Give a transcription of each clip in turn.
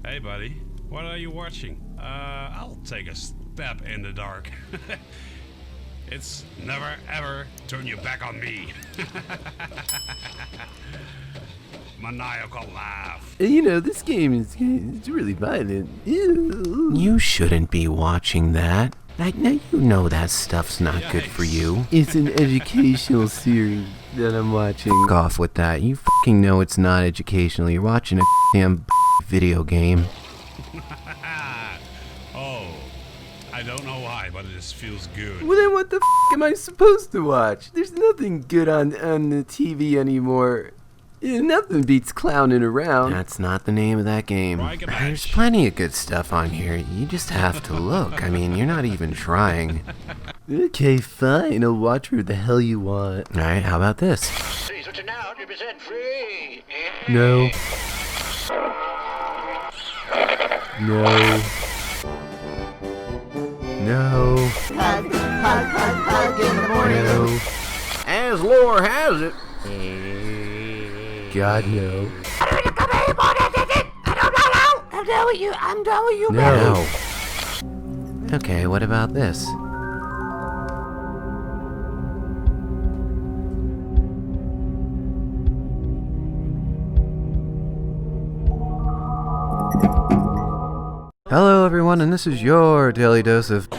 Hey buddy, what are you watching? I'll take a step in the dark. It's never ever turn your back on me. Maniacal laugh. You know, this game is it's really violent. Ew. You shouldn't be watching that. Now you know that stuff's not good for you. It's an educational series that I'm watching. Fuck off with that. You fucking know it's not educational. You're watching a damn video game. Oh, I don't know why, but it just feels good. Well, then what the am I supposed to watch? There's nothing good on the TV anymore. Nothing beats clowning around. That's not the name of that game. There's plenty of good stuff on here. You just have to look. I mean, you're not even trying. Okay, fine. I'll watch where the hell you want. Alright, how about this? Please listen now, 100% free. No. No. No. Hug, hug, hug, hug in the morning. No. As lore has it. God, no. I'm telling you, No. Okay, what about this? Hello, everyone, and this is your daily dose of...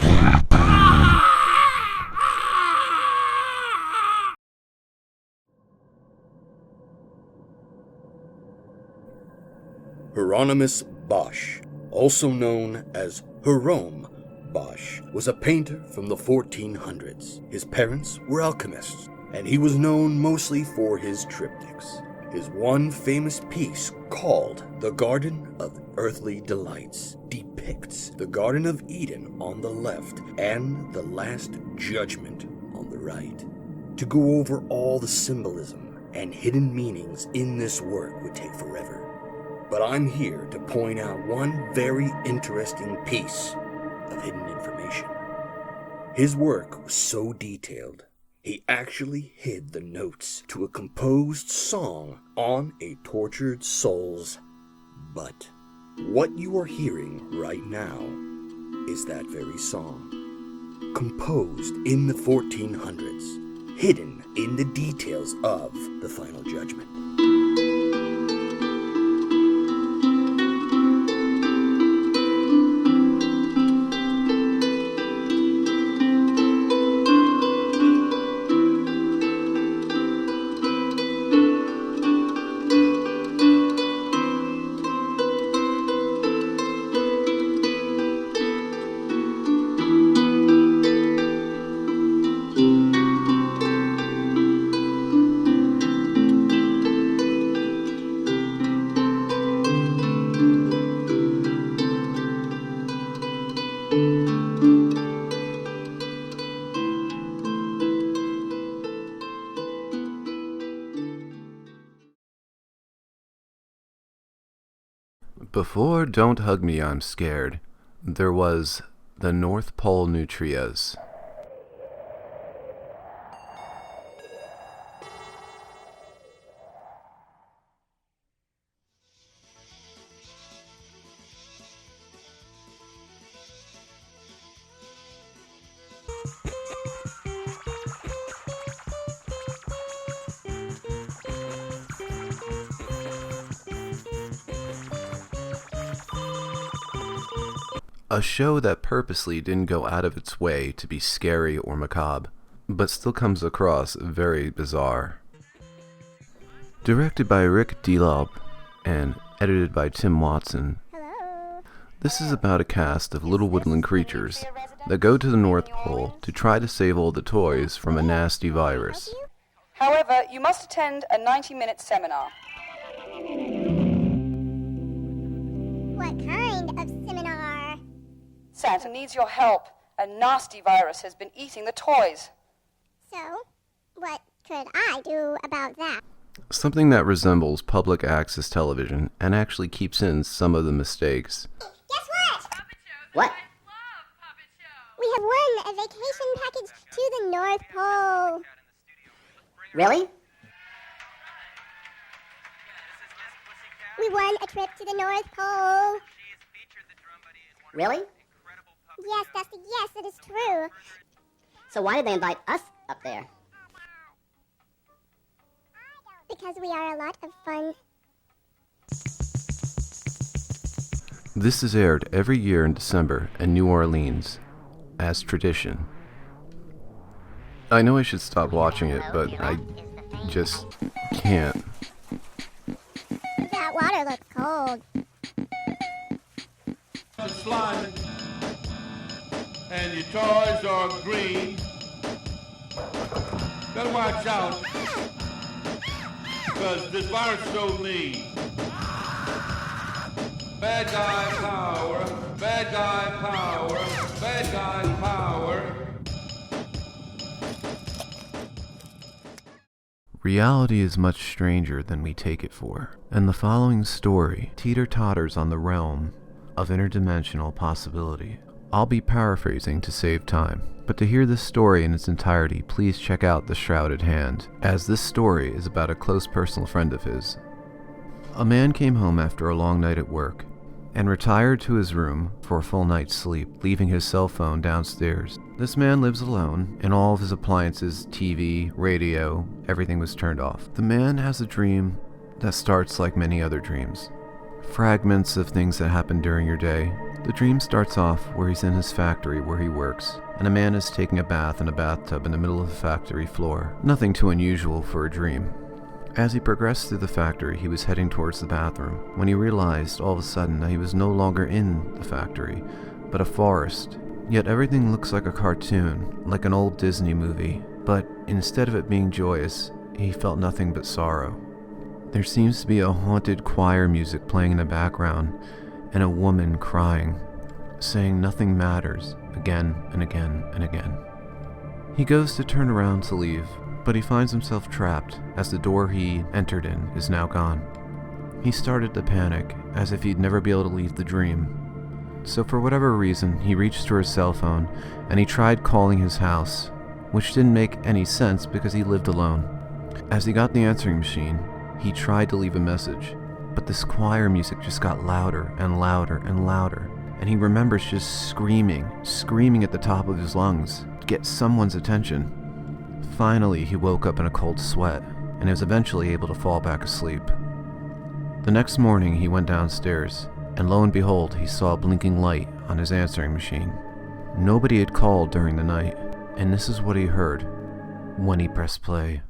Hieronymus Bosch, also known as Jerome Bosch, was a painter from the 1400s. His parents were alchemists, and he was known mostly for his triptychs. His one famous piece, called The Garden of Earthly Delights, depicts the Garden of Eden on the left and the Last Judgment on the right. To go over all the symbolism and hidden meanings in this work would take forever. But I'm here to point out one very interesting piece of hidden information. His work was so detailed, he actually hid the notes to a composed song on a tortured soul's butt. What you are hearing right now is that very song, composed in the 1400s, hidden in the details of the Final Judgment. Before Don't Hug Me, I'm Scared, there was the North Pole Nutrias. A show that purposely didn't go out of its way to be scary or macabre, but still comes across very bizarre. Directed by Rick Delob and edited by Tim Watson, this is about a cast of little woodland creatures that go to the North Pole to try to save all the toys from a nasty virus. However, you must attend a 90-minute seminar. What kind of seminar? Santa needs your help. A nasty virus has been eating the toys. So, what could I do about that? Something that resembles public access television and actually keeps in some of the mistakes. Guess what? What? We have won a vacation package to the North Pole. Really? We won a trip to the North Pole. Really? Yes, Dusty, yes, it is true. So why did they invite us up there? Because we are a lot of fun. This is aired every year in December in New Orleans, as tradition. I know I should stop watching it, but I just can't. That water looks cold. It's slimy, and your toys are green. Better watch out, because this virus is so mean. Bad guy power, bad guy power, bad guy power. Reality is much stranger than we take it for, and the following story teeter-totters on the realm of interdimensional possibility. I'll be paraphrasing to save time, but to hear this story in its entirety, please check out The Shrouded Hand, as this story is about a close personal friend of his. A man came home after a long night at work, and retired to his room for a full night's sleep, leaving his cell phone downstairs. This man lives alone, and all of his appliances, TV, radio, everything was turned off. The man has a dream that starts like many other dreams. Fragments of things that happen during your day. The dream starts off where he's in his factory where he works, and a man is taking a bath in a bathtub in the middle of the factory floor. Nothing too unusual for a dream. As he progressed through the factory, he was heading towards the bathroom when he realized all of a sudden that he was no longer in the factory, but a forest. Yet everything looks like a cartoon, like an old Disney movie, but instead of it being joyous, he felt nothing but sorrow. There seems to be a haunted choir music playing in the background, and a woman crying, saying nothing matters, again and again and again. He goes to turn around to leave, but he finds himself trapped as the door he entered in is now gone. He started to panic, as if he'd never be able to leave the dream. So for whatever reason, he reached for his cell phone, and he tried calling his house, which didn't make any sense because he lived alone. As he got the answering machine, he tried to leave a message, but this choir music just got louder and louder and louder, and he remembers just screaming at the top of his lungs to get someone's attention. Finally, he woke up in a cold sweat, and was eventually able to fall back asleep. The next morning, he went downstairs, and lo and behold, he saw a blinking light on his answering machine. Nobody had called during the night, and this is what he heard when he pressed play.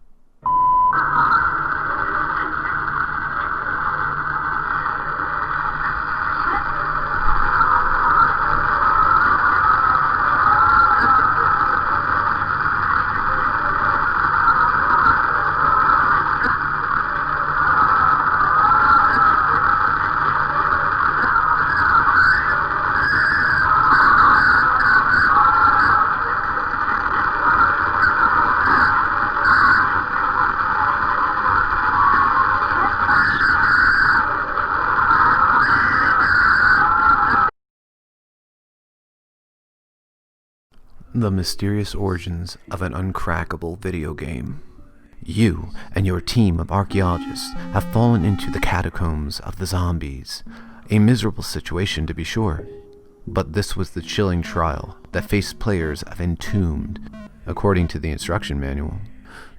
The mysterious origins of an uncrackable video game. You and your team of archaeologists have fallen into the catacombs of the zombies. A miserable situation, to be sure. But this was the chilling trial that faced players of Entombed, according to the instruction manual.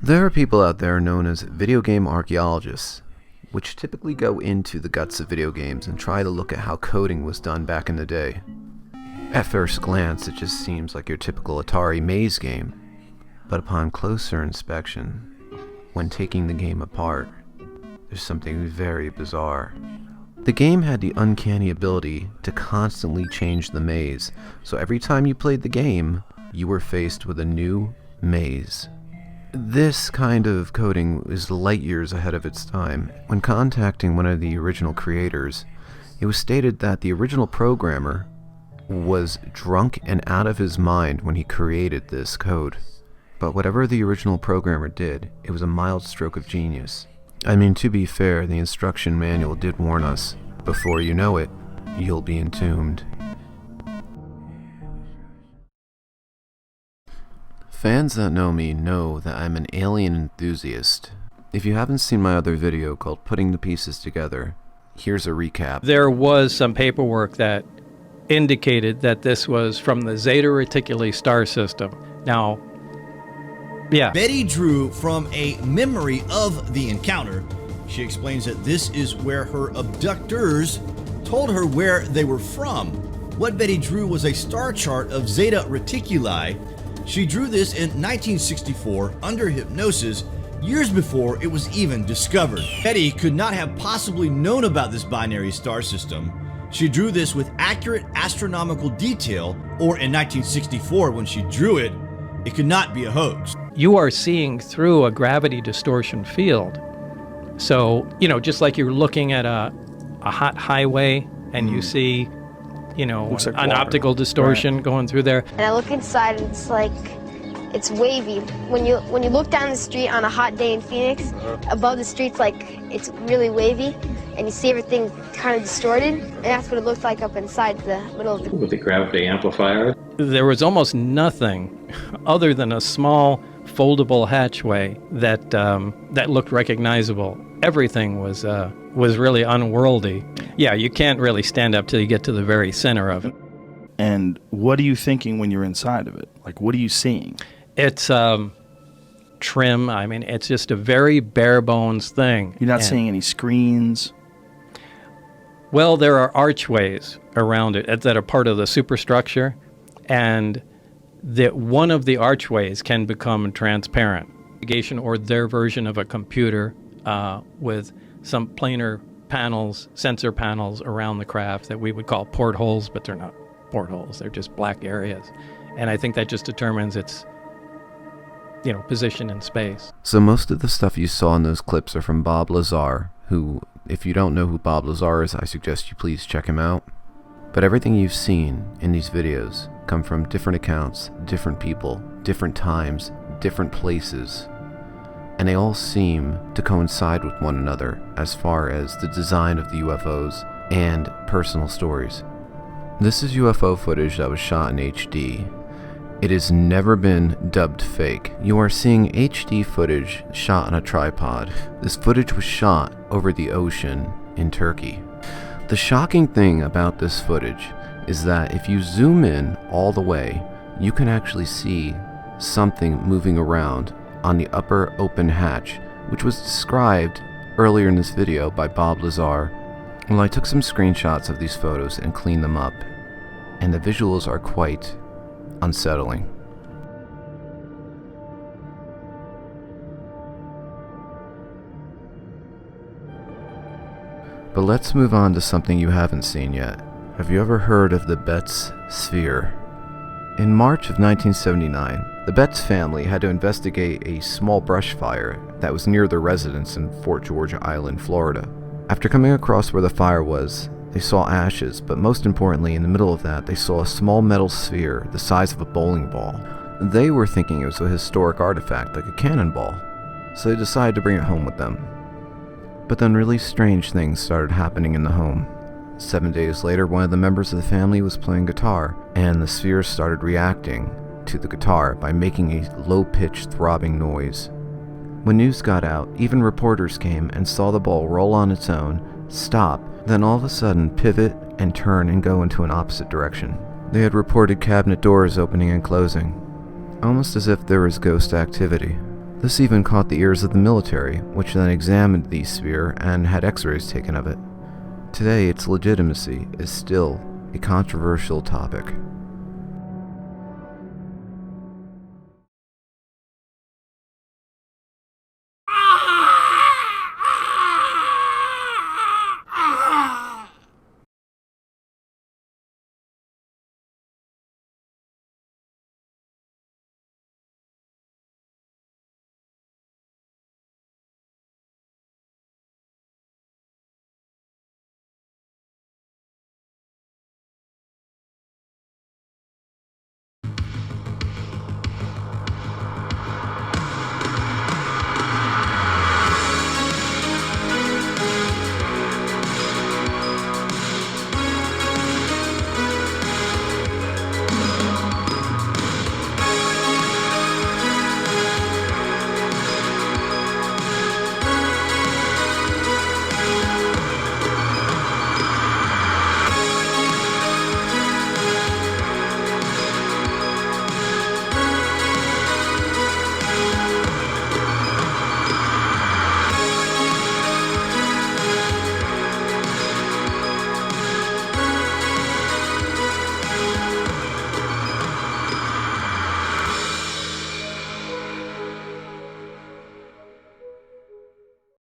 There are people out there known as video game archaeologists, which typically go into the guts of video games and try to look at how coding was done back in the day. At first glance, it just seems like your typical Atari maze game, but upon closer inspection, when taking the game apart, there's something very bizarre. The game had the uncanny ability to constantly change the maze, so every time you played the game, you were faced with a new maze. This kind of coding is light years ahead of its time. When contacting one of the original creators, it was stated that the original programmer was drunk and out of his mind when he created this code. But whatever the original programmer did, it was a mild stroke of genius. I mean, to be fair, the instruction manual did warn us, before you know it, you'll be entombed. Fans that know me know that I'm an alien enthusiast. If you haven't seen my other video called Putting the Pieces Together, here's a recap. There was some paperwork that indicated that this was from the Zeta Reticuli star system. Now, yeah. Betty drew from a memory of the encounter. She explains that this is where her abductors told her where they were from. What Betty drew was a star chart of Zeta Reticuli. She drew this in 1964 under hypnosis, years before it was even discovered. Betty could not have possibly known about this binary star system. She drew this with accurate astronomical detail, or in 1964 when she drew it, it could not be a hoax. You are seeing through a gravity distortion field. So, just like you're looking at a hot highway and you see, Looks like an water. optical distortion going through there. And I look inside and it's like, it's wavy. When you look down the street on a hot day in Phoenix, above the street's like, it's really wavy, and you see everything kind of distorted, and that's what it looked like up inside the middle of the... With the gravity amplifier? There was almost nothing other than a small foldable hatchway that looked recognizable. Everything was really unworldly. Yeah, you can't really stand up till you get to the very center of it. And what are you thinking when you're inside of it? Like, what are you seeing? It's trim. I mean, it's just a very bare bones thing. You're not seeing any screens? Well, there are archways around it that are part of the superstructure, and that one of the archways can become transparent. Or their version of a computer with some planar panels, sensor panels around the craft that we would call portholes, but they're not portholes. They're just black areas. And I think that just determines its position in space. So most of the stuff you saw in those clips are from Bob Lazar, who, if you don't know who Bob Lazar is, I suggest you please check him out. But everything you've seen in these videos come from different accounts, different people, different times, different places. And they all seem to coincide with one another as far as the design of the UFOs and personal stories. This is UFO footage that was shot in HD. It has never been dubbed fake. You are seeing HD footage shot on a tripod. This footage was shot over the ocean in Turkey. The shocking thing about this footage is that if you zoom in all the way, you can actually see something moving around on the upper open hatch, which was described earlier in this video by Bob Lazar. Well, I took some screenshots of these photos and cleaned them up, and the visuals are quite unsettling. But let's move on to something you haven't seen yet. Have you ever heard of the Betts Sphere? In March of 1979, the Betts family had to investigate a small brush fire that was near their residence in Fort George Island, Florida. After coming across where the fire was, they saw ashes, but most importantly, in the middle of that, they saw a small metal sphere the size of a bowling ball. They were thinking it was a historic artifact like a cannonball, so they decided to bring it home with them. But then really strange things started happening in the home. 7 days later, one of the members of the family was playing guitar, and the sphere started reacting to the guitar by making a low-pitched throbbing noise. When news got out, even reporters came and saw the ball roll on its own, stop, then all of a sudden pivot and turn and go into an opposite direction. They had reported cabinet doors opening and closing, almost as if there was ghost activity. This even caught the ears of the military, which then examined the sphere and had x-rays taken of it. Today, its legitimacy is still a controversial topic.